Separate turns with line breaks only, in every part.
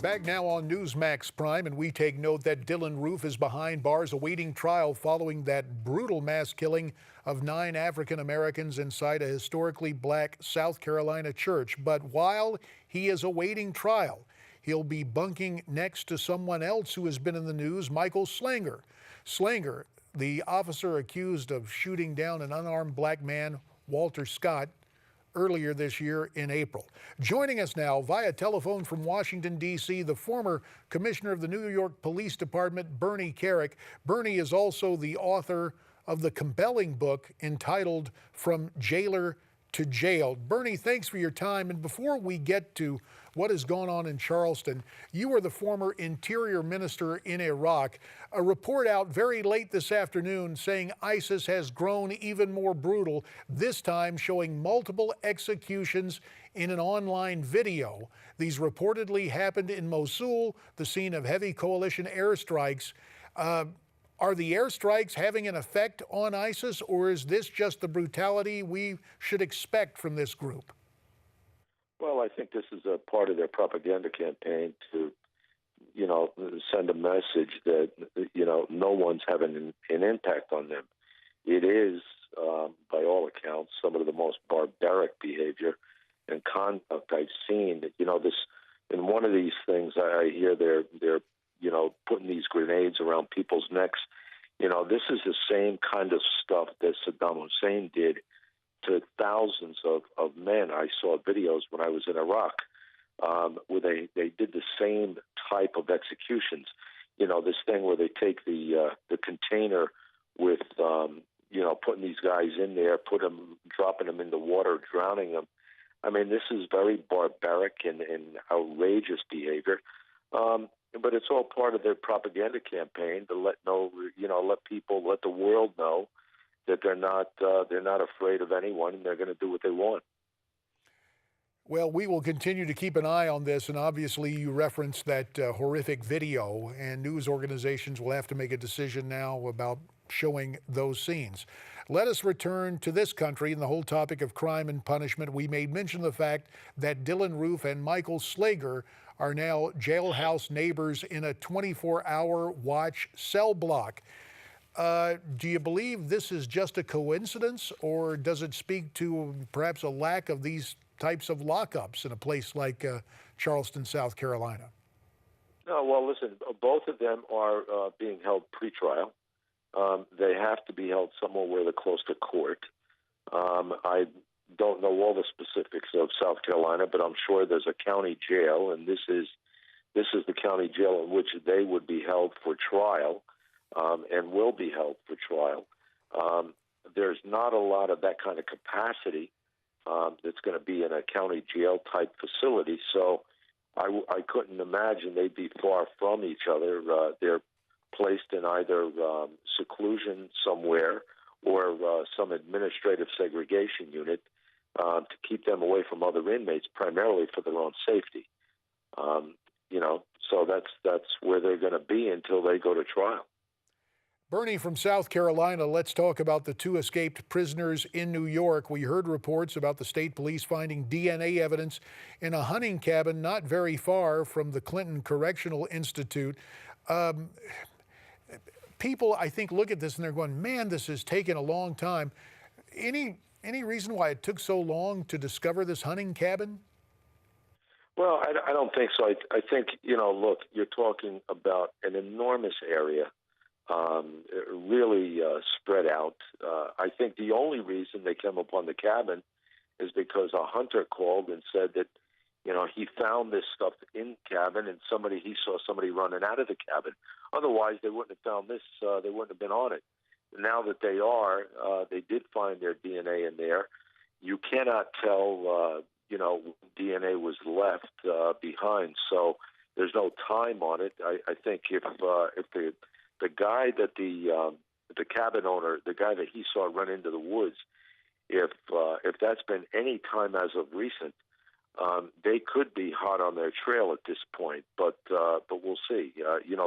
Back now on Newsmax Prime, and we take note that Dylan Roof is behind bars awaiting trial following that brutal mass killing of 9 African Americans inside a historically black South Carolina church. But while he is awaiting trial, he'll be bunking next to someone else who has been in the news, Michael Slanger. Slanger, the officer accused of shooting down an unarmed black man, Walter Scott, earlier this year in April. Joining us now via telephone from Washington, D.C., the former commissioner of the New York Police Department, Bernie Kerik. Bernie is also the author of the compelling book entitled From Jailer to Jail. Bernie, thanks for your time. And before we get to what has gone on in Charleston, you were the former interior minister in Iraq. A report out very late this afternoon saying ISIS has grown even more brutal, this time showing multiple executions in an online video. These reportedly happened in Mosul, the scene of heavy coalition airstrikes. Are the airstrikes having an effect on ISIS, or is this just the brutality we should expect from this group?
Well, I think this is a part of their propaganda campaign to, send a message that, no one's having an impact on them. It is, by all accounts, some of the most barbaric behavior and conduct I've seen. In one of these things, I hear they're putting these grenades around people's necks. This is the same kind of stuff that Saddam Hussein did to thousands of men. I saw videos when I was in Iraq where they did the same type of executions. This thing where they take the container with, putting these guys in there, dropping them in the water, drowning them. I mean, this is very barbaric and outrageous behavior. But it's all part of their propaganda campaign to let the world know that they're not afraid of anyone and they're going to do what they want.
Well, we will continue to keep an eye on this, and obviously you referenced that horrific video, and news organizations will have to make a decision now about showing those scenes. Let us return to this country and the whole topic of crime and punishment. We made mention of the fact that Dylan Roof and Michael Slager are now jailhouse neighbors in a 24-hour watch cell block. Do you believe this is just a coincidence, or does it speak to perhaps a lack of these types of lockups in a place like Charleston, South Carolina?
No, well, listen, both of them are being held pretrial. They have to be held somewhere where they're close to court. I don't know all the specifics of South Carolina, but I'm sure there's a county jail, and this is the county jail in which they would be held for trial, and will be held for trial. There's not a lot of that kind of capacity that's going to be in a county jail type facility, so I couldn't imagine they'd be far from each other. They're placed in either seclusion somewhere or some administrative segregation unit to keep them away from other inmates, primarily for their own safety. So that's where they're going to be until they go to trial.
Bernie, from South Carolina, let's talk about the 2 escaped prisoners in New York. We heard reports about the state police finding DNA evidence in a hunting cabin not very far from the Clinton Correctional Institute. People, I think, look at this and they're going, man, this has taken a long time. Any reason why it took so long to discover this hunting cabin?
Well, I don't think so. I think, look, you're talking about an enormous area, really spread out. I think the only reason they came upon the cabin is because a hunter called and said that, he found this stuff in the cabin and he saw somebody running out of the cabin. Otherwise, they wouldn't have found this. They wouldn't have been on it. Now that they did find their DNA in there. You cannot tell, DNA was left behind. So there's no time on it. I think if the guy that the cabin owner, the guy that he saw run into the woods, if that's been any time as of recent, they could be hot on their trail at this point, but we'll see.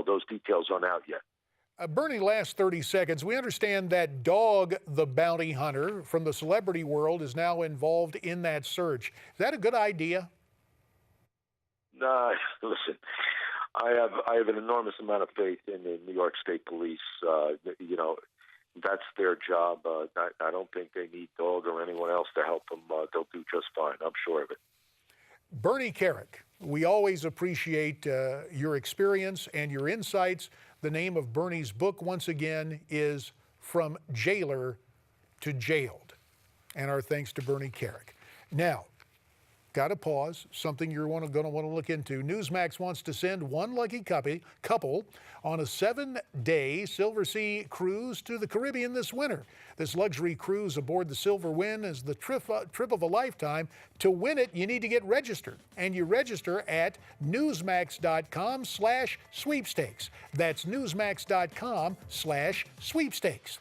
Those details aren't out yet.
Bernie, last 30 seconds. We understand that Dog the Bounty Hunter from the celebrity world is now involved in that search. Is that a good idea?
Nah, listen, I have an enormous amount of faith in the New York State Police. You know, that's their job. I don't think they need Dog or anyone else to help them. They'll do just fine. I'm sure of it.
Bernie Kerik, we always appreciate your experience and your insights. The name of Bernie's book, once again, is From Jailer to Jailed. And our thanks to Bernie Kerik. Now, got to pause, something you're going to want to look into. Newsmax wants to send one lucky couple on a 7-day Silver Sea cruise to the Caribbean this winter. This luxury cruise aboard the Silver Wind is the trip of a lifetime. To win it, you need to get registered, and you register at newsmax.com/sweepstakes. That's newsmax.com/sweepstakes.